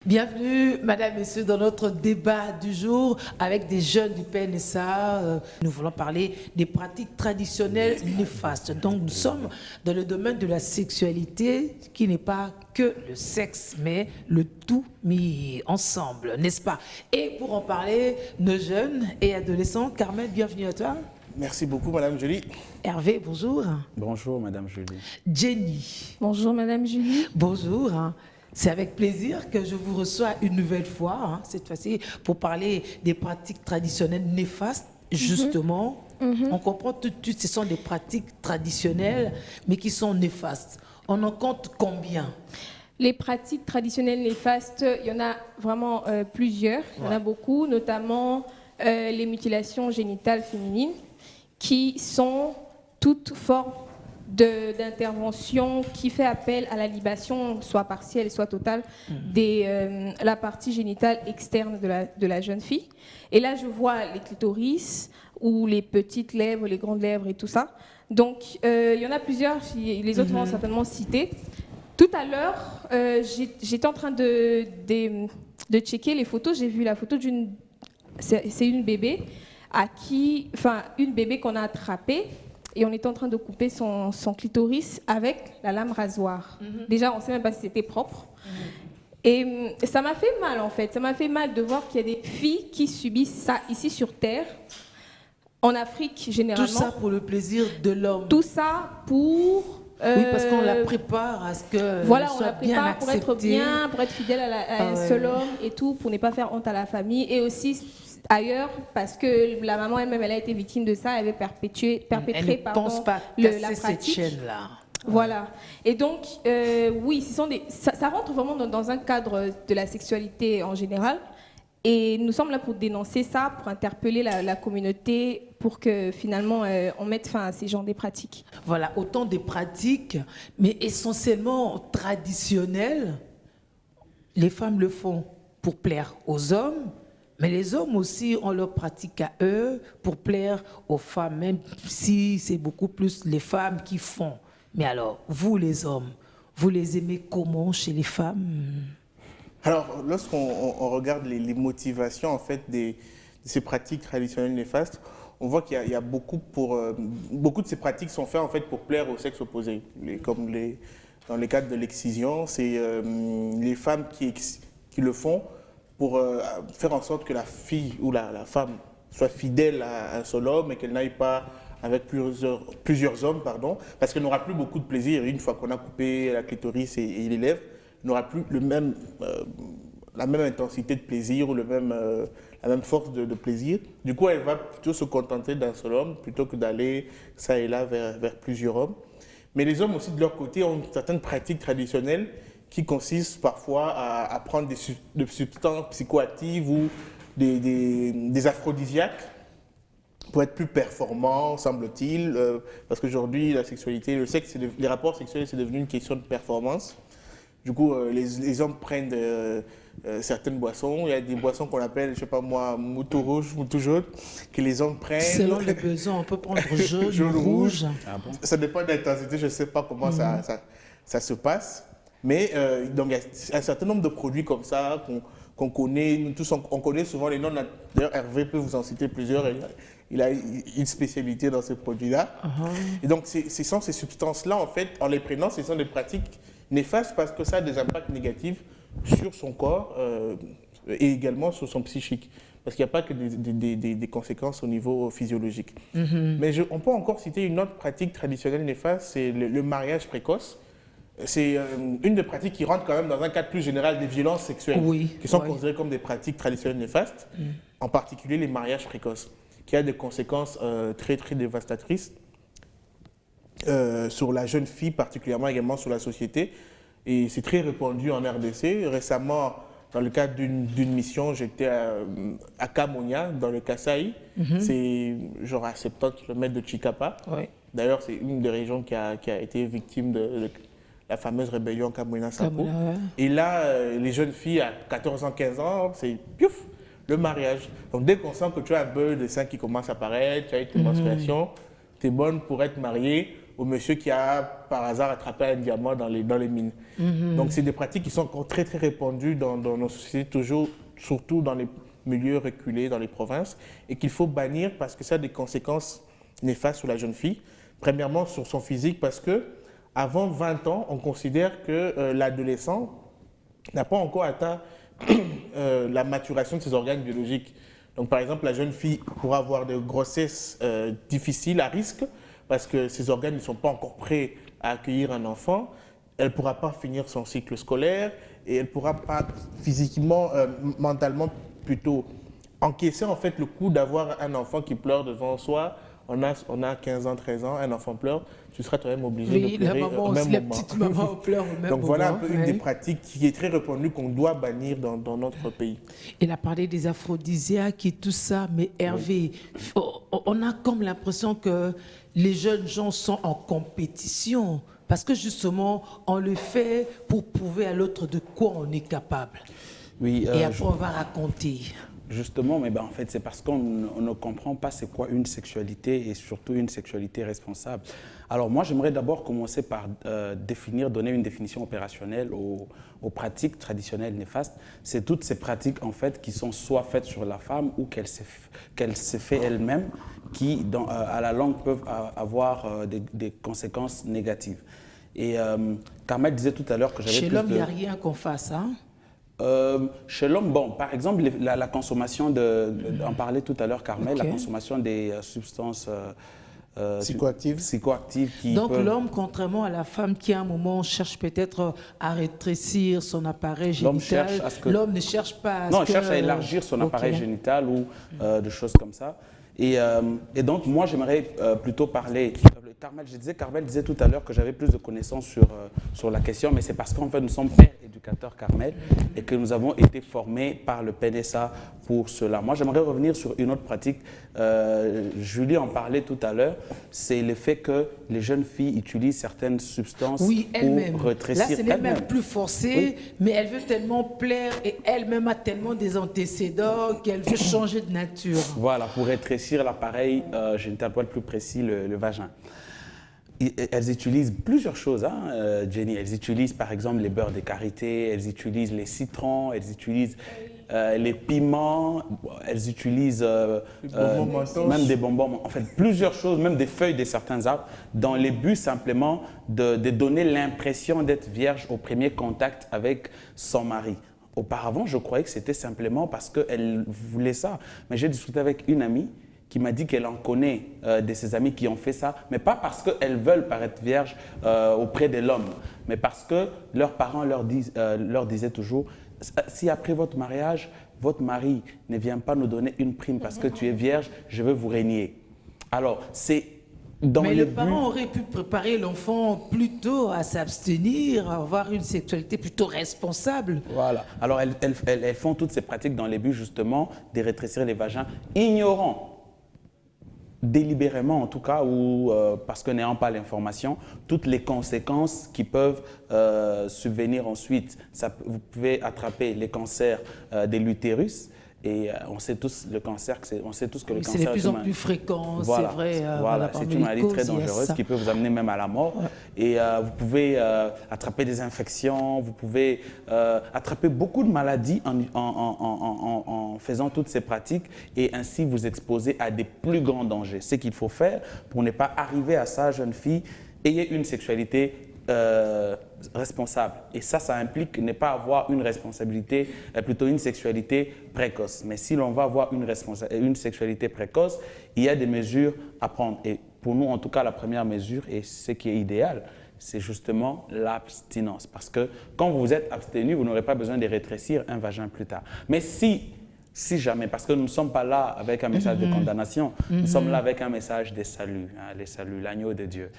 Bienvenue, Madame, Messieurs, dans notre débat du jour avec des jeunes du PNSA. Nous voulons parler des pratiques traditionnelles néfastes. Donc, nous sommes dans le domaine de la sexualité qui n'est pas que le sexe, mais le tout mis ensemble, n'est-ce pas? Et pour en parler, nos jeunes et adolescents, Carmen, bienvenue à toi. Merci beaucoup, Madame Julie. Hervé, bonjour. Bonjour, Madame Julie. Jenny. Bonjour, Madame Julie. Bonjour. C'est avec plaisir que je vous reçois une nouvelle fois, cette fois-ci, pour parler des pratiques traditionnelles néfastes. Justement, on comprend tout de suite, ce sont des pratiques traditionnelles, mais qui sont néfastes. On en compte combien? Les pratiques traditionnelles néfastes, il y en a vraiment plusieurs. Il y en a beaucoup, notamment les mutilations génitales féminines, qui sont toutes formes d'intervention qui fait appel à la libation, soit partielle, soit totale, de la partie génitale externe de la jeune fille. Et là, je vois les clitoris, ou les petites lèvres, les grandes lèvres et tout ça. Donc, il y en a plusieurs, les autres vont certainement citer. Tout à l'heure, j'étais en train de checker les photos. J'ai vu la photo d'une... C'est une bébé une bébé qu'on a attrapée. Et on était en train de couper son clitoris avec la lame rasoir. Déjà, on ne sait même pas si c'était propre. Et ça m'a fait mal, en fait. Ça m'a fait mal de voir qu'il y a des filles qui subissent ça ici sur Terre, en Afrique généralement. Tout ça pour le plaisir de l'homme. Tout ça pour... Oui, parce qu'on la prépare à ce que voilà, soit on la bien prépare pour être bien, pour être fidèle à un seul homme et tout, pour ne pas faire honte à la famille. Et aussi... ailleurs, parce que la maman elle-même, elle a été victime de ça, elle avait perpétré la pratique. Cette chaîne-là. Voilà. Et donc, oui, ça rentre vraiment dans un cadre de la sexualité en général. Et nous sommes là pour dénoncer ça, pour interpeller la communauté, pour que finalement on mette fin à ces genres de pratiques. Voilà, autant de pratiques, mais essentiellement traditionnelles. Les femmes le font pour plaire aux hommes. Mais les hommes aussi ont leur pratique à eux pour plaire aux femmes, même si c'est beaucoup plus les femmes qui font. Mais alors, vous les hommes, vous les aimez comment chez les femmes? Alors, lorsqu'on regarde les motivations en fait, de ces pratiques traditionnelles néfastes, on voit qu'il y a beaucoup de ces pratiques sont faites en fait pour plaire au sexe opposé. Dans le cadre de l'excision, c'est les femmes qui le font pour faire en sorte que la fille ou la femme soit fidèle à un seul homme et qu'elle n'aille pas avec plusieurs hommes, parce qu'elle n'aura plus beaucoup de plaisir. Une fois qu'on a coupé la clitoris et les lèvres, elle n'aura plus la même intensité de plaisir ou la même force de plaisir. Du coup, elle va plutôt se contenter d'un seul homme plutôt que d'aller ça et là vers plusieurs hommes. Mais les hommes aussi, de leur côté, ont certaines pratiques traditionnelles qui consiste parfois à prendre des substances psychoactives ou des aphrodisiaques pour être plus performants, semble-t-il, parce qu'aujourd'hui, la sexualité, le sexe, les rapports sexuels, c'est devenu une question de performance. Du coup, les hommes prennent certaines boissons. Il y a des boissons qu'on appelle, je ne sais pas moi, mouton rouge, mouton jaune, que les hommes prennent. Selon les besoins, on peut prendre jaune ou rouge. Ah bon? Ça dépend de l'intensité, je ne sais pas comment ça se passe. Mais donc, il y a un certain nombre de produits comme ça qu'on connaît, nous tous, on connaît souvent les noms. D'ailleurs, Hervé peut vous en citer plusieurs. Il a une spécialité dans ces produits-là. Et donc, ce sont ces substances-là, en fait, en les prenant, ce sont des pratiques néfastes parce que ça a des impacts négatifs sur son corps et également sur son psychique. Parce qu'il n'y a pas que des conséquences au niveau physiologique. Mais on peut encore citer une autre pratique traditionnelle néfaste, c'est le mariage précoce. C'est une des pratiques qui rentre quand même dans un cadre plus général des violences sexuelles, qui sont considérées comme des pratiques traditionnelles néfastes, en particulier les mariages précoces, qui a des conséquences très, très dévastatrices sur la jeune fille, particulièrement également sur la société. Et c'est très répandu en RDC. Récemment, dans le cadre d'une mission, j'étais à Kamonia, dans le Kasaï. C'est genre à 70 km de Chikapa. D'ailleurs, c'est une des régions qui a été victime de la fameuse rébellion Kamoina-Sapo. Et là, les jeunes filles à 14 ans, 15 ans, c'est piouf, le mariage. Donc dès qu'on sent que tu as un peu de sein qui commence à apparaître, tu as une menstruation, tu es bonne pour être mariée, au monsieur qui a par hasard attrapé un diamant dans les mines. Donc c'est des pratiques qui sont encore très très répandues dans nos sociétés, surtout dans les milieux reculés, dans les provinces, et qu'il faut bannir parce que ça a des conséquences néfastes sur la jeune fille. Premièrement sur son physique, parce que avant 20 ans, on considère que l'adolescent n'a pas encore atteint la maturation de ses organes biologiques. Donc, par exemple, la jeune fille pourra avoir des grossesses difficiles, à risque, parce que ses organes ne sont pas encore prêts à accueillir un enfant. Elle ne pourra pas finir son cycle scolaire et elle ne pourra pas physiquement, mentalement plutôt, encaisser en fait le coup d'avoir un enfant qui pleure devant soi. On a 15 ans, 13 ans, un enfant pleure, tu seras toi-même obligé de pleurer au même moment. La petite maman pleure au même moment. Donc voilà un peu une des pratiques qui est très répandue, qu'on doit bannir dans notre pays. Il a parlé des aphrodisiaques et tout ça, mais Hervé, on a comme l'impression que les jeunes gens sont en compétition, parce que justement, on le fait pour prouver à l'autre de quoi on est capable. Oui, et après, on va raconter. Justement, mais en fait, c'est parce qu'on ne comprend pas c'est quoi une sexualité et surtout une sexualité responsable. Alors moi, j'aimerais d'abord commencer par donner une définition opérationnelle aux pratiques traditionnelles néfastes. C'est toutes ces pratiques en fait qui sont soit faites sur la femme ou qu'elle se fait elle-même, qui à la longue peuvent avoir des conséquences négatives. Et Carmel disait tout à l'heure que j'avais Chez l'homme, il n'y a rien qu'on fasse, hein? Chez l'homme, bon, par exemple, la consommation on parlait tout à l'heure, Carmel, la consommation des substances psychoactives qui Donc l'homme, contrairement à la femme qui à un moment cherche peut-être à rétrécir son appareil génital, l'homme ne cherche pas à... Non, il cherche à élargir son appareil génital ou de choses comme ça. Et donc, moi, j'aimerais plutôt parler... Carmel disait tout à l'heure que j'avais plus de connaissances sur la question, mais c'est parce qu'en fait, nous sommes pères éducateurs, Carmel, et que nous avons été formés par le PNSA pour cela. Moi, j'aimerais revenir sur une autre pratique. Julie en parlait tout à l'heure, c'est le fait que les jeunes filles utilisent certaines substances pour rétrécir. Là, ce n'est même plus forcé, mais elle veut tellement plaire et elle-même a tellement des antécédents qu'elle veut changer de nature. Voilà, pour rétrécir l'appareil génital, pour être plus précis, le vagin. Elles utilisent plusieurs choses, hein, Jenny. Elles utilisent par exemple les beurres de karité, elles utilisent les citrons, elles utilisent les piments, elles utilisent même des bonbons, en fait plusieurs choses, même des feuilles de certains arbres, dans le but simplement de donner l'impression d'être vierge au premier contact avec son mari. Auparavant, je croyais que c'était simplement parce qu'elle voulait ça, mais j'ai discuté avec une amie qui m'a dit qu'elle en connaît de ses amis qui ont fait ça, mais pas parce qu'elles veulent paraître vierges auprès de l'homme, mais parce que leurs parents leur disaient toujours, si après votre mariage, votre mari ne vient pas nous donner une prime parce que tu es vierge, je veux vous régner. Alors, c'est dans mais les parents auraient pu préparer l'enfant plutôt à s'abstenir, à avoir une sexualité plutôt responsable. Voilà. Alors, elles font toutes ces pratiques dans le but justement de rétrécir les vagins, ignorant délibérément en tout cas, ou parce que n'ayant pas l'information, toutes les conséquences qui peuvent subvenir ensuite. Vous pouvez attraper les cancers de l'utérus, et on sait tous le cancer, on sait tous que le cancer c'est de plus en plus fréquent, voilà, c'est vrai. Voilà, c'est une maladie très dangereuse qui peut vous amener même à la mort. Ouais. Et vous pouvez attraper des infections, vous pouvez attraper beaucoup de maladies en faisant toutes ces pratiques et ainsi vous exposer à des plus grands dangers. Ce qu'il faut faire pour ne pas arriver à ça, jeune fille, ayez une sexualité responsable. Et ça implique ne pas avoir une responsabilité, plutôt une sexualité précoce. Mais si l'on va avoir une sexualité précoce, il y a des mesures à prendre. Et pour nous, en tout cas, la première mesure, et ce qui est idéal, c'est justement l'abstinence. Parce que quand vous êtes abstenu, vous n'aurez pas besoin de rétrécir un vagin plus tard. Mais si jamais, parce que nous ne sommes pas là avec un message de condamnation, nous sommes là avec un message de salut, hein, le salut, l'agneau de Dieu.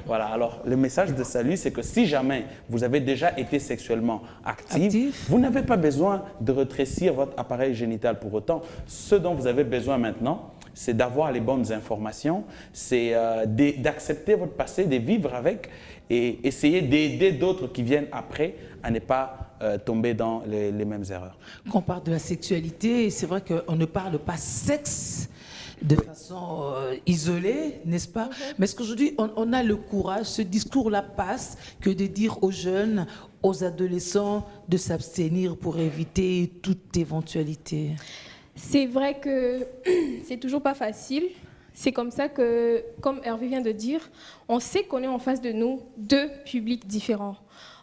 Voilà, alors le message de salut, c'est que si jamais vous avez déjà été sexuellement actif, vous n'avez pas besoin de rétrécir votre appareil génital pour autant. Ce dont vous avez besoin maintenant, c'est d'avoir les bonnes informations, c'est d'accepter votre passé, de vivre avec et essayer d'aider d'autres qui viennent après à ne pas tomber dans les mêmes erreurs. Quand on parle de la sexualité, c'est vrai qu'on ne parle pas sexe. de façon isolée, n'est-ce pas? Mais est-ce qu'aujourd'hui, on a le courage, ce discours-là passe, que de dire aux jeunes, aux adolescents, de s'abstenir pour éviter toute éventualité? C'est vrai que c'est toujours pas facile. C'est comme ça que, comme Hervé vient de dire, on sait qu'on est en face de nous deux publics différents.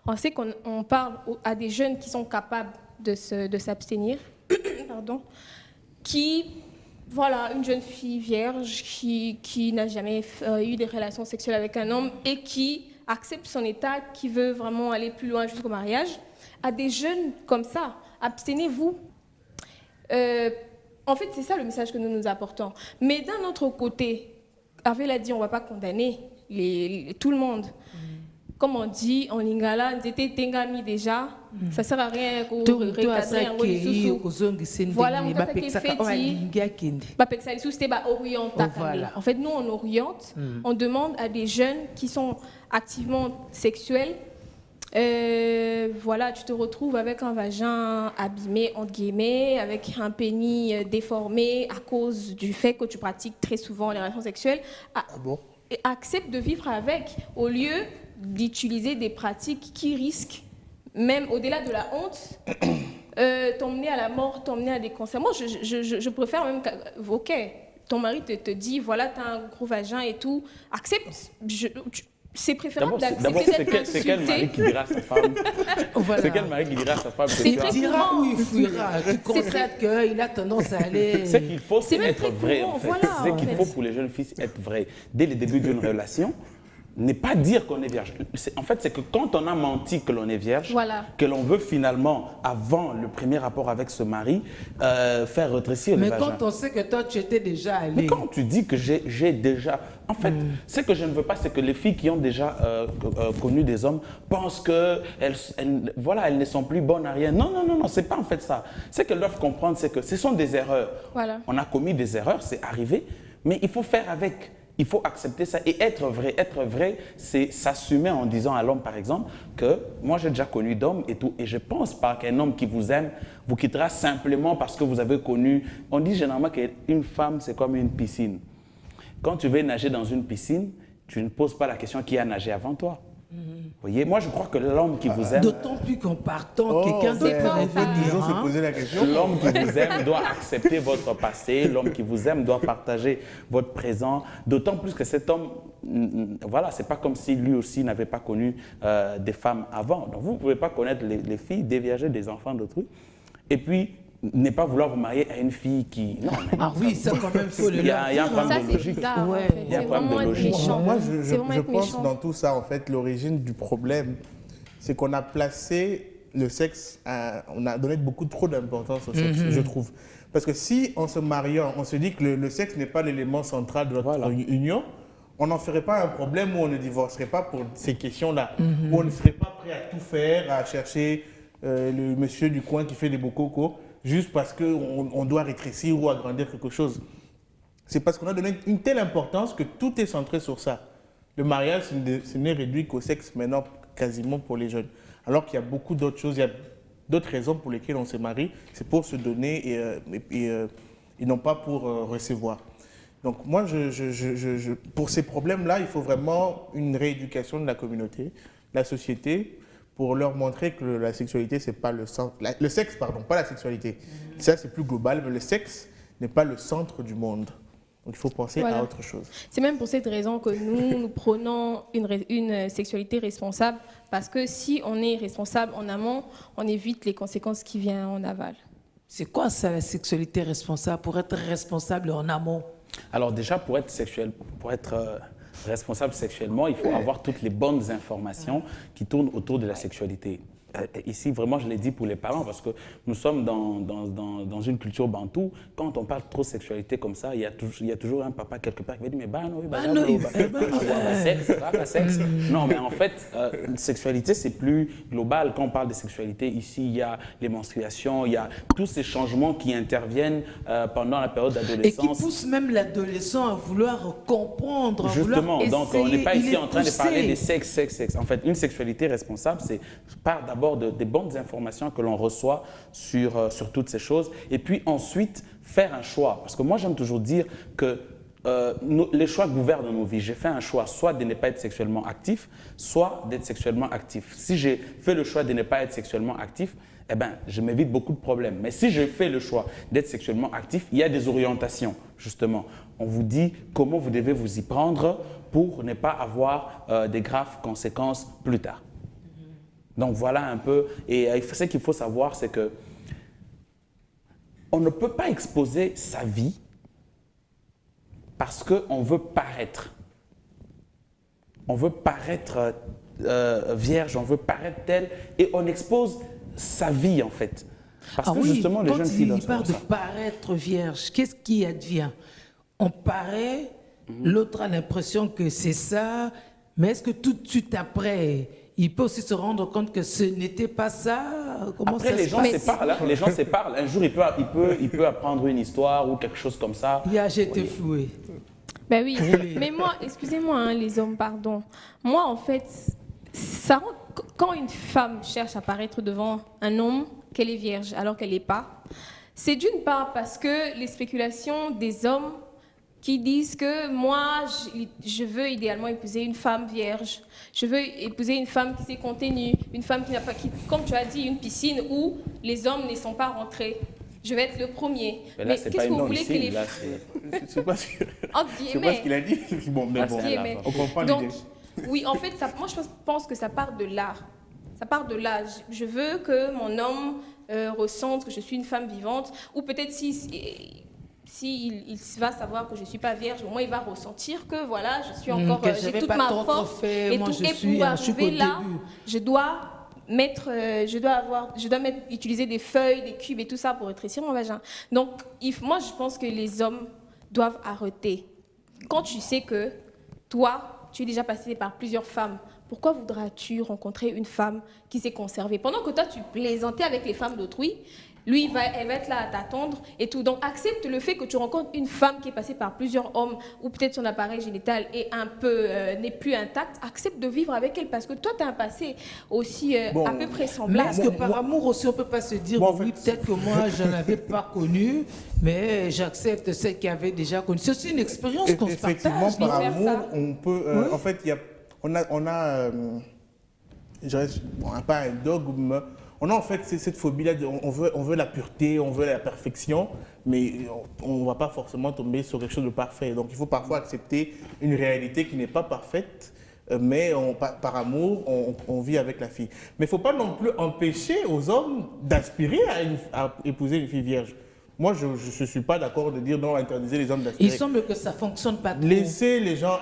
On sait qu'on parle à des jeunes qui sont capables de s'abstenir, pardon, voilà, une jeune fille vierge qui n'a jamais eu des relations sexuelles avec un homme et qui accepte son état, qui veut vraiment aller plus loin jusqu'au mariage. À des jeunes comme ça, abstenez-vous. En fait, c'est ça le message que nous apportons. Mais d'un autre côté, Hervé l'a dit, on ne va pas condamner tout le monde. Comme on dit en lingala, nous étions tengami déjà, ça ne sert à rien qu'on recadrer un peu. Voilà, on fait En fait, nous, on oriente, on demande à des jeunes qui sont activement sexuels. Voilà, tu te retrouves avec un vagin abîmé, entre guillemets, avec un pénis déformé à cause du fait que tu pratiques très souvent les relations sexuelles. Accepte de vivre avec, au lieu d'utiliser des pratiques qui risquent, même au-delà de la honte, t'emmener à la mort, t'emmener à des cancers. Moi, je préfère même ok, ton mari te dit, voilà, t'as un gros vagin et tout, accepte. C'est préférable d'accepter d'être c'est quel mari qui dira à sa femme Voilà. C'est quel mari qui dira à sa femme Il dira ou il fuira. Tu constates qu'il a tendance à aller... C'est qu'il faut être vrai, courant, en fait. Voilà, c'est qu'il faut pour les jeunes filles être vrai. Dès le début d'une relation, ne pas dire qu'on est vierge. En fait, c'est que quand on a menti que l'on est vierge, voilà, que l'on veut finalement, avant le premier rapport avec ce mari, faire rétrécir le vagin. Mais quand on sait que toi, tu étais déjà allé... Mais quand tu dis que j'ai déjà... En fait, ce que je ne veux pas, c'est que les filles qui ont déjà connu des hommes pensent qu'elles ne sont plus bonnes à rien. Non, c'est pas en fait ça. Ce qu'elles doivent comprendre, c'est que ce sont des erreurs. Voilà. On a commis des erreurs, c'est arrivé, mais il faut faire avec. Il faut accepter ça et être vrai. Être vrai, c'est s'assumer en disant à l'homme, par exemple, que moi, j'ai déjà connu d'hommes et tout, et je ne pense pas qu'un homme qui vous aime vous quittera simplement parce que vous avez connu... On dit généralement qu'une femme, c'est comme une piscine. Quand tu veux nager dans une piscine, tu ne poses pas la question qui a nagé avant toi. Vous voyez, moi je crois que l'homme qui vous aime... D'autant plus qu'en partant, quelqu'un doit toujours se poser la question. L'homme qui vous aime doit accepter votre passé, l'homme qui vous aime doit partager votre présent, d'autant plus que cet homme, voilà, c'est pas comme si lui aussi n'avait pas connu des femmes avant. Donc vous ne pouvez pas connaître les filles, dévierger des enfants d'autrui, et puis ne pas vouloir vous marier à une fille qui... Non, ah oui, ça quand même, faut le Il y a un problème de logique. Il y a un problème de logique. Moi, je pense dans tout ça, en fait, l'origine du problème, c'est qu'on a placé le sexe, on a donné beaucoup trop d'importance au sexe, je trouve. Parce que si, en se mariant, on se dit que le sexe n'est pas l'élément central de notre union, on n'en ferait pas un problème où on ne divorcerait pas pour ces questions-là. Où on ne serait pas prêt à tout faire, à chercher le monsieur du coin qui fait des beaux cocos, juste parce qu'on doit rétrécir ou agrandir quelque chose. C'est parce qu'on a donné une telle importance que tout est centré sur ça. Le mariage, ce n'est réduit qu'au sexe maintenant, quasiment pour les jeunes. Alors qu'il y a beaucoup d'autres choses, il y a d'autres raisons pour lesquelles on se marie. C'est pour se donner et non pas pour recevoir. Donc moi, pour ces problèmes-là, il faut vraiment une rééducation de la communauté, de la société, pour leur montrer que la sexualité, c'est pas le centre... Le sexe, pardon, pas la sexualité. Ça, c'est plus global, mais le sexe n'est pas le centre du monde. Donc, il faut penser à autre chose. C'est même pour cette raison que nous prenons une sexualité responsable, parce que si on est responsable en amont, on évite les conséquences qui viennent en aval. C'est quoi ça, la sexualité responsable, pour être responsable en amont? Alors déjà, pour être responsable sexuellement, il faut avoir toutes les bonnes informations qui tournent autour de la sexualité. Ici, vraiment, je l'ai dit pour les parents, parce que nous sommes dans une culture bantou. Quand on parle trop de sexualité comme ça, il y a toujours un papa quelque part qui va dire « mais sexe ». Non, mais en fait, sexualité, c'est plus global. Quand on parle de sexualité, ici, il y a les menstruations, il y a tous ces changements qui interviennent pendant la période d'adolescence. Et qui poussent même l'adolescent à vouloir comprendre, Justement, à vouloir donc on n'est pas ici en train de parler de de sexe. En fait, une sexualité responsable, c'est part d'abord d'abord des bonnes informations que l'on reçoit sur toutes ces choses et puis ensuite faire un choix. Parce que moi, j'aime toujours dire que les choix gouvernent nos vies. J'ai fait un choix soit de ne pas être sexuellement actif, soit d'être sexuellement actif. Si j'ai fait le choix de ne pas être sexuellement actif, eh ben, je m'évite beaucoup de problèmes. Mais si je fais le choix d'être sexuellement actif, il y a des orientations, justement. On vous dit comment vous devez vous y prendre pour ne pas avoir des graves conséquences plus tard. Donc voilà un peu. Et ce qu'il faut savoir, c'est que on ne peut pas exposer sa vie parce qu'on veut paraître. On veut paraître vierge, on veut paraître tel, et on expose sa vie en fait. Parce que justement, les jeunes filles... Quand il parle de paraître vierge, qu'est-ce qui advient? On paraît, l'autre a l'impression que c'est ça, mais est-ce que tout de suite après, il peut aussi se rendre compte que ce n'était pas ça? Comment après, ça les gens séparent, les gens séparent. Un jour, il peut apprendre une histoire ou quelque chose comme ça. J'ai été floué. Ben oui, mais moi, excusez-moi, hein, les hommes, pardon. Moi, en fait, quand une femme cherche à paraître devant un homme, qu'elle est vierge alors qu'elle n'est pas, c'est d'une part parce que les spéculations des hommes qui disent que moi, je veux idéalement épouser une femme vierge. Je veux épouser une femme qui s'est contenue, une femme qui n'a pas, comme tu as dit, une piscine où les hommes ne sont pas rentrés. Je vais être le premier. Mais qu'est-ce que vous voulez que les... C'est pas ce qu'il a dit. Bon, mais bon, on comprend l'idée. Oui, en fait, moi, je pense que ça part de là. Ça part de là. Je veux que mon homme ressente que je suis une femme vivante, ou peut-être il va savoir que je ne suis pas vierge, au moins il va ressentir que voilà, je suis encore, j'ai toute ma force et tout. Et pour arriver là, je dois utiliser des feuilles, des cubes et tout ça pour rétrécir mon vagin. Donc, moi, je pense que les hommes doivent arrêter. Quand tu sais que toi, tu es déjà passé par plusieurs femmes, pourquoi voudras-tu rencontrer une femme qui s'est conservée? Pendant que toi, tu plaisantais avec les femmes d'autrui, lui, elle va être là à t'attendre et tout. Donc, accepte le fait que tu rencontres une femme qui est passée par plusieurs hommes ou peut-être son appareil génital est n'est plus intact. Accepte de vivre avec elle parce que toi, tu as un passé aussi à peu près semblable. Mais est-ce que par amour aussi, on ne peut pas se dire, oui, peut-être que moi, je n'avais pas connu, mais j'accepte celle qui avait déjà connu. C'est aussi une expérience qu'on se partage. Effectivement, par amour, on peut... En fait, on a pas un dogme. On a en fait cette phobie-là, on veut la pureté, on veut la perfection, mais on ne va pas forcément tomber sur quelque chose de parfait. Donc il faut parfois accepter une réalité qui n'est pas parfaite, mais par amour, on vit avec la fille. Mais il ne faut pas non plus empêcher aux hommes d'aspirer à épouser une fille vierge. Moi, je ne suis pas d'accord de dire non, interdisez les hommes d'aspirer. Il semble que ça ne fonctionne pas trop. Laissez les gens...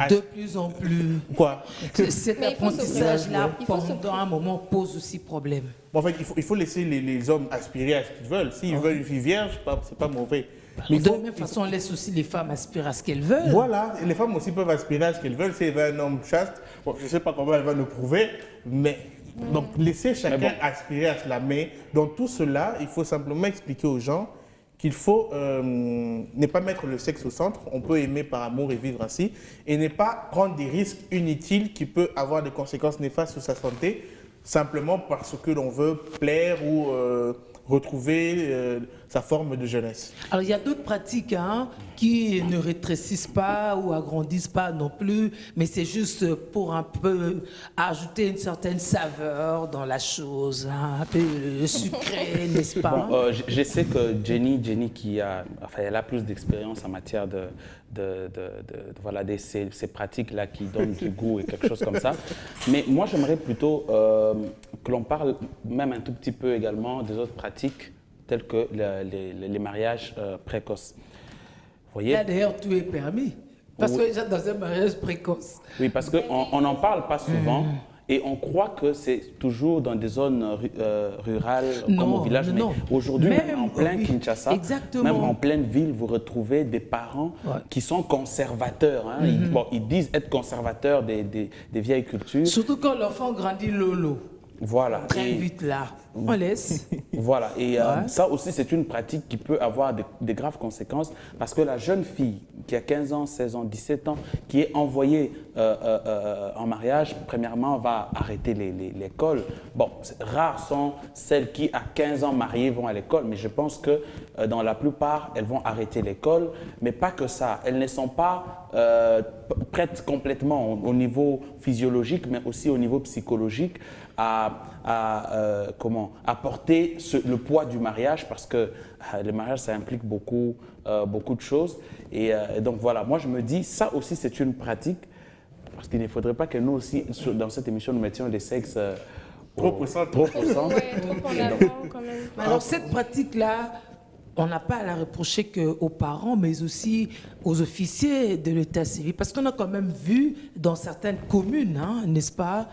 De plus en plus. Quoi? Cet apprentissage-là, pendant un moment, pose aussi problème. En fait, il faut laisser les hommes aspirer à ce qu'ils veulent. S'ils veulent une fille vierge, c'est pas mauvais. Mais de la même façon, on laisse aussi les femmes aspirer à ce qu'elles veulent. Voilà, et les femmes aussi peuvent aspirer à ce qu'elles veulent. Si elles veulent un homme chaste, bon, je ne sais pas comment elle va nous prouver, mais donc laissez chacun aspirer à cela. Mais dans tout cela, il faut simplement expliquer aux gens qu'il faut ne pas mettre le sexe au centre, on peut aimer par amour et vivre ainsi, et ne pas prendre des risques inutiles qui peuvent avoir des conséquences néfastes sur sa santé, simplement parce que l'on veut plaire ou retrouver sa forme de jeunesse. Alors il y a d'autres pratiques qui ne rétrécissent pas ou agrandissent pas non plus, mais c'est juste pour un peu ajouter une certaine saveur dans la chose, un peu sucré, n'est-ce pas? Bon, je sais que Jenny elle a plus d'expérience en matière de ces pratiques-là qui donnent du goût et quelque chose comme ça. Mais moi, j'aimerais plutôt que l'on parle même un tout petit peu également des autres pratiques telles que les mariages précoces. Vous voyez? Là, d'ailleurs, tout est permis. Parce que déjà dans un mariage précoce. Oui, parce qu'on n'en parle pas souvent. Et on croit que c'est toujours dans des zones rurales, comme au village. Mais aujourd'hui, même en plein Kinshasa, même en pleine ville, vous retrouvez des parents qui sont conservateurs. Ils disent être conservateurs des vieilles cultures. Surtout quand l'enfant grandit lolo. Voilà. Très vite là. on laisse. Voilà, et ça aussi, c'est une pratique qui peut avoir des graves conséquences parce que la jeune fille qui a 15 ans, 16 ans, 17 ans, qui est envoyée en mariage, premièrement, va arrêter l'école. Bon, rares sont celles qui, à 15 ans mariées, vont à l'école, mais je pense que dans la plupart, elles vont arrêter l'école, mais pas que ça. Elles ne sont pas prêtes complètement au niveau physiologique, mais aussi au niveau psychologique à porter le poids du mariage parce que le mariage, ça implique beaucoup de choses. Et donc voilà, moi je me dis, ça aussi c'est une pratique parce qu'il ne faudrait pas que nous aussi, dans cette émission, nous mettions des sexes trop puissants. Ouais, trop en avant quand même. Alors cette pratique-là, on n'a pas à la reprocher qu'aux parents, mais aussi aux officiers de l'état civil. Parce qu'on a quand même vu dans certaines communes, n'est-ce pas,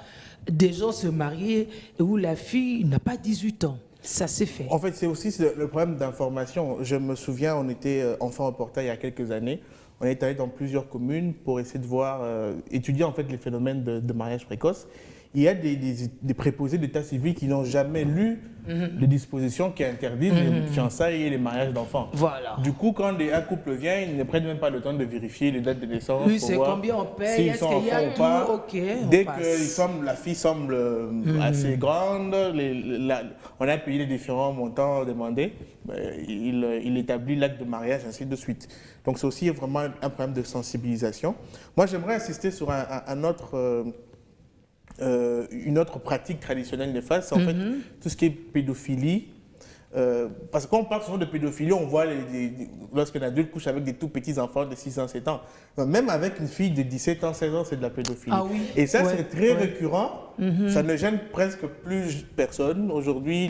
des gens se marier où la fille n'a pas 18 ans. Ça s'est fait. En fait, c'est aussi le problème d'information. Je me souviens, on était enfant au portail il y a quelques années. On est allé dans plusieurs communes pour essayer de voir, étudier en fait les phénomènes de mariage précoce. Il y a des préposés d'état civil qui n'ont jamais lu les dispositions qui interdisent les fiançailles et les mariages d'enfants. Voilà. Du coup, quand un couple vient, ils ne prennent même pas le temps de vérifier les dates de naissance. Oui, pour c'est voir combien on paye, s'ils est-ce sont qu'il y a enfants ou tout, pas. ok, Dès on que la fille semble assez grande, on a payé les différents montants demandés, il établit l'acte de mariage, ainsi de suite. Donc c'est aussi vraiment un problème de sensibilisation. Moi, j'aimerais insister sur une autre pratique traditionnelle néfaste, c'est en fait tout ce qui est pédophilie. Parce que quand on parle souvent de pédophilie, on voit lorsqu'un adulte couche avec des tout petits enfants de 6 ans, 7 ans. Même avec une fille de 17 ans, 16 ans, c'est de la pédophilie. Ah oui. Et ça, c'est très récurrent. Ça ne gêne presque plus personne. Aujourd'hui,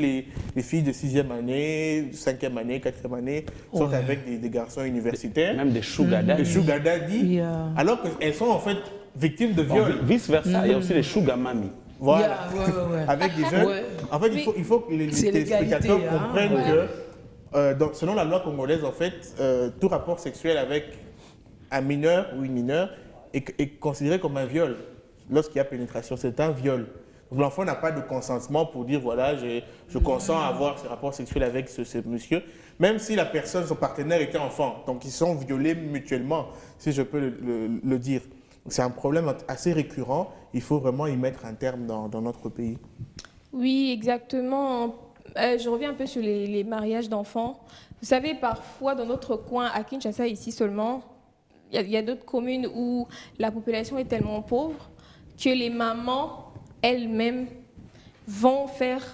les filles de 6e année, 5e année, 4e année sont avec des garçons universitaires. Même des sugar daddy. Des sugar daddy, alors qu'elles sont en fait victimes de viol. Vice-versa, il y a aussi les sugar mami. Voilà, ouais. avec des jeunes. En fait, il faut que les téléspectateurs comprennent que, selon la loi congolaise, en fait, tout rapport sexuel avec un mineur ou une mineure est considéré comme un viol. Lorsqu'il y a pénétration, c'est un viol. Donc l'enfant n'a pas de consentement pour dire, voilà, je consens à avoir ce rapport sexuel avec ce monsieur, même si la personne, son partenaire était enfant. Donc ils sont violés mutuellement, si je peux le dire. C'est un problème assez récurrent. Il faut vraiment y mettre un terme dans notre pays. Oui, exactement. Je reviens un peu sur les mariages d'enfants. Vous savez, parfois, dans notre coin, à Kinshasa, ici seulement, il y a d'autres communes où la population est tellement pauvre que les mamans elles-mêmes vont faire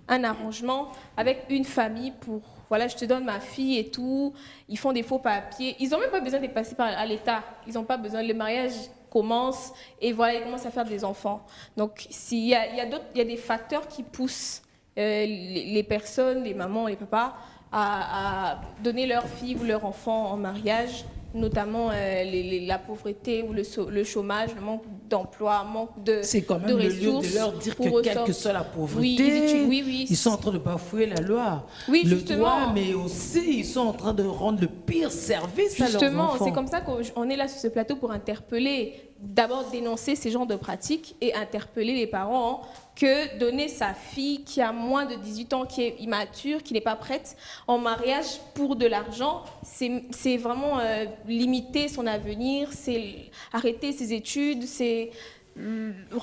un arrangement avec une famille pour... Voilà, je te donne ma fille et tout. Ils font des faux papiers. Ils n'ont même pas besoin de passer par l'État. Ils n'ont pas besoin. Le mariage commence et voilà, ils commencent à faire des enfants. Donc, il y a des facteurs qui poussent les personnes, les mamans, les papas, à donner leur fille ou leur enfant en mariage, notamment la pauvreté ou le chômage, le manque d'emploi, manque de ressources. C'est quand même le lieu de leur dire que quelle que soit la pauvreté, ils sont en train de bafouer la loi. Oui, le justement. droit, mais aussi ils sont en train de rendre le pire service à leurs enfants. Justement, c'est comme ça qu'on est là sur ce plateau pour interpeller, d'abord dénoncer ces genres de pratiques et interpeller les parents que donner sa fille qui a moins de 18 ans, qui est immature, qui n'est pas prête en mariage pour de l'argent, c'est vraiment limiter son avenir, c'est arrêter ses études, c'est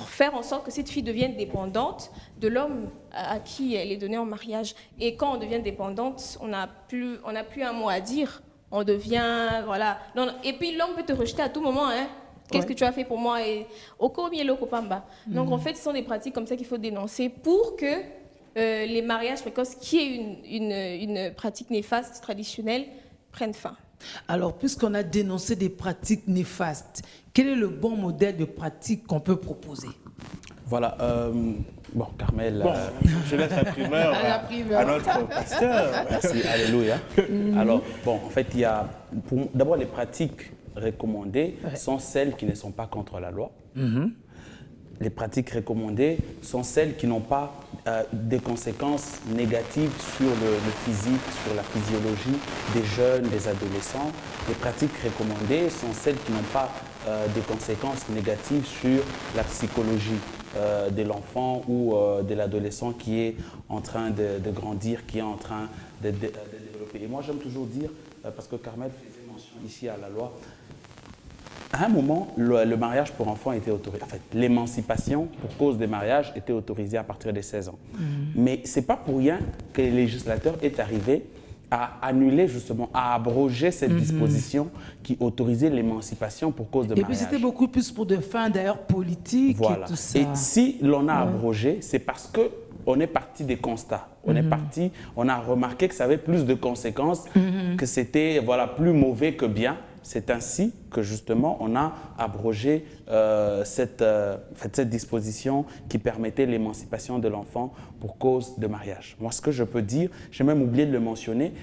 faire en sorte que cette fille devienne dépendante de l'homme à qui elle est donnée en mariage. Et quand on devient dépendante, on n'a plus un mot à dire. On devient, voilà. Et puis l'homme peut te rejeter à tout moment, hein. Qu'est-ce que tu as fait pour moi? Et donc en fait, ce sont des pratiques comme ça qu'il faut dénoncer pour que les mariages précoces, qui est une pratique néfaste traditionnelle, prennent fin. Alors, puisqu'on a dénoncé des pratiques néfastes, quel est le bon modèle de pratique qu'on peut proposer? Voilà, bon, Carmel... je laisse la primeur à notre pasteur. Merci, alléluia. Alors, bon, en fait, il y a... D'abord, les pratiques recommandées sont celles qui ne sont pas contre la loi. Les pratiques recommandées sont celles qui n'ont pas des conséquences négatives sur le physique, sur la physiologie des jeunes, des adolescents. Les pratiques recommandées sont celles qui n'ont pas des conséquences négatives sur la psychologie. de l'enfant ou de l'adolescent qui est en train de grandir, qui est en train de développer. Et moi, j'aime toujours dire, parce que Carmel faisait mention ici à la loi, à un moment, le mariage pour enfants était autorisé. En fait, l'émancipation pour cause des mariages était autorisée à partir de 16 ans. Mais ce n'est pas pour rien que les législateurs est arrivé à annuler justement, à abroger cette disposition qui autorisait l'émancipation pour cause de mariage. Et puis c'était beaucoup plus pour des fins d'ailleurs politiques et tout ça. Et si l'on a abrogé, c'est parce qu'on est parti des constats. On a remarqué que ça avait plus de conséquences, que c'était plus mauvais que bien. C'est ainsi que justement on a abrogé cette disposition qui permettait l'émancipation de l'enfant pour cause de mariage. Moi, ce que je peux dire, j'ai même oublié de le mentionner,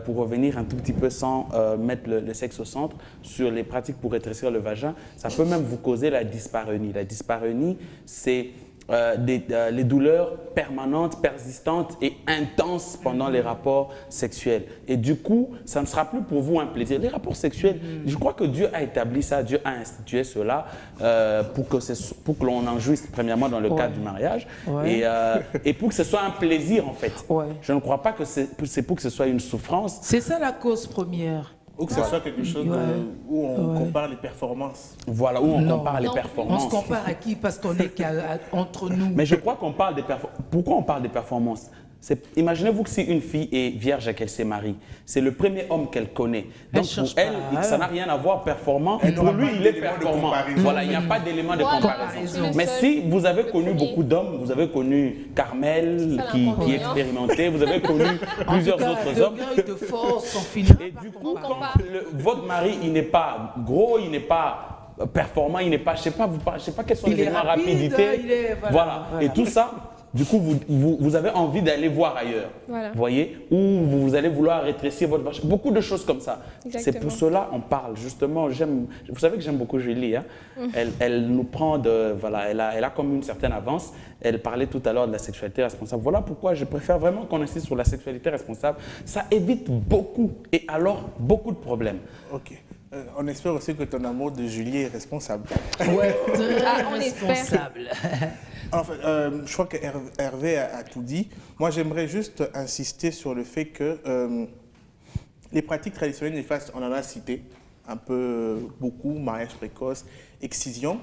pour revenir un tout petit peu sans mettre le sexe au centre, sur les pratiques pour rétrécir le vagin, ça peut même vous causer la dyspareunie. La dyspareunie, c'est les douleurs permanentes, persistantes et intenses pendant les rapports sexuels. Et du coup, ça ne sera plus pour vous un plaisir. Les rapports sexuels, je crois que Dieu a établi ça, Dieu a institué cela pour que l'on en jouisse premièrement dans le cadre du mariage et pour que ce soit un plaisir en fait. Je ne crois pas que c'est pour que ce soit une souffrance. C'est ça la cause première. Ou que ce soit quelque chose où on compare les performances. Voilà, où on compare les performances. On se compare à qui? Parce qu'on est entre nous. Mais je crois qu'on parle des performances. Pourquoi on parle des performances? Imaginez-vous que si une fille est vierge et qu'elle se marie, c'est le premier homme qu'elle connaît. Donc pour elle, ça n'a rien à voir performant. Pour lui, il est performant. Voilà, il n'y a pas d'élément de comparaison. Mais si vous avez connu beaucoup d'hommes, vous avez connu Carmel qui expérimentait, vous avez connu plusieurs autres hommes. Et du coup, quand votre mari, il n'est pas gros, il n'est pas performant, il n'est pas, je sais pas quels sont les éléments rapidité. Voilà. Et tout ça. Du coup, vous avez envie d'aller voir ailleurs, vous voyez, ou vous allez vouloir rétrécir votre vache. Beaucoup de choses comme ça. C'est pour cela qu'on parle, justement. Vous savez que j'aime beaucoup Julie. Hein? Elle nous prend elle a comme une certaine avance. Elle parlait tout à l'heure de la sexualité responsable. Voilà pourquoi je préfère vraiment qu'on insiste sur la sexualité responsable. Ça évite beaucoup, et alors beaucoup de problèmes. Ok. On espère aussi que ton amour de Julie est responsable. Ouais, on responsable. Enfin, je crois que Hervé a tout dit. Moi, j'aimerais juste insister sur le fait que les pratiques traditionnelles néfastes, on en a cité un peu beaucoup, mariage précoce, excision,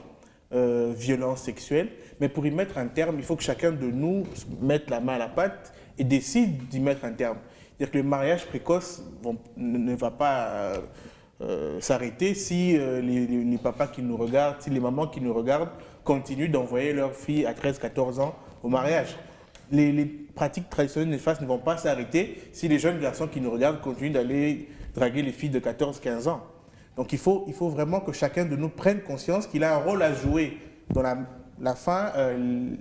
violence sexuelle. Mais pour y mettre un terme, il faut que chacun de nous mette la main à la pâte et décide d'y mettre un terme. C'est-à-dire que le mariage précoce ne va pas s'arrêter si les papas qui nous regardent, si les mamans qui nous regardent continuent d'envoyer leurs filles à 13-14 ans au mariage. Les pratiques traditionnelles néfastes ne vont pas s'arrêter si les jeunes garçons qui nous regardent continuent d'aller draguer les filles de 14-15 ans. Donc il faut vraiment que chacun de nous prenne conscience qu'il a un rôle à jouer dans la fin,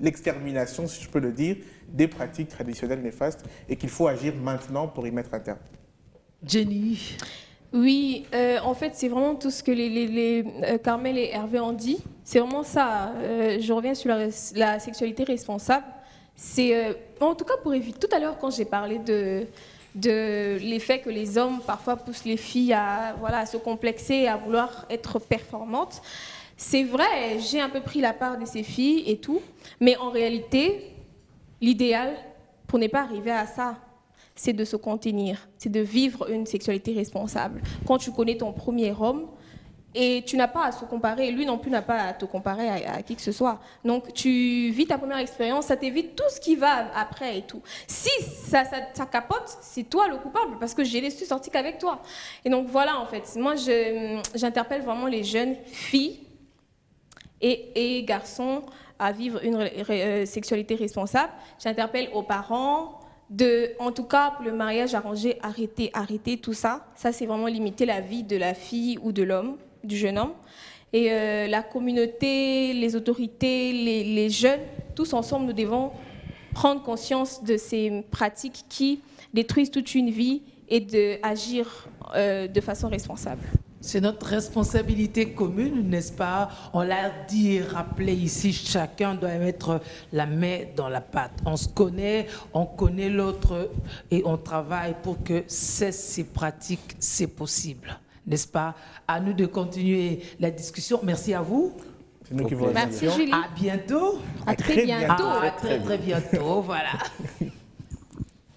l'extermination, si je peux le dire, des pratiques traditionnelles néfastes et qu'il faut agir maintenant pour y mettre un terme. Jenny? Oui, en fait, c'est vraiment tout ce que les Carmel et Hervé ont dit. C'est vraiment ça. Je reviens sur la sexualité responsable. C'est, en tout cas, pour éviter. Tout à l'heure, quand j'ai parlé de l'effet que les hommes parfois poussent les filles à se complexer, à vouloir être performantes, c'est vrai, j'ai un peu pris la part de ces filles et tout. Mais en réalité, l'idéal, pour ne pas arriver à ça, c'est de se contenir, c'est de vivre une sexualité responsable. Quand tu connais ton premier homme, et tu n'as pas à se comparer, lui non plus n'a pas à te comparer à qui que ce soit. Donc tu vis ta première expérience, ça t'évite tout ce qui va après et tout. Si ça capote, c'est toi le coupable, parce que je ne suis sortie qu'avec toi. Et donc voilà, en fait, moi j'interpelle vraiment les jeunes filles et garçons à vivre une sexualité responsable. J'interpelle aux parents, en tout cas pour le mariage arrangé, arrêtez tout ça. Ça, c'est vraiment limiter la vie de la fille ou de l'homme, du jeune homme. Et la communauté, les autorités, les jeunes, tous ensemble, nous devons prendre conscience de ces pratiques qui détruisent toute une vie et d'agir de façon responsable. C'est notre responsabilité commune, n'est-ce pas? On l'a dit et rappelé ici, chacun doit mettre la main dans la pâte. On se connaît, on connaît l'autre et on travaille pour que cessent ces pratiques, c'est possible, n'est-ce pas? À nous de continuer la discussion. Merci à vous. C'est nous qui vous Merci remercions. Julie. À bientôt. À très bientôt. À très bientôt, voilà.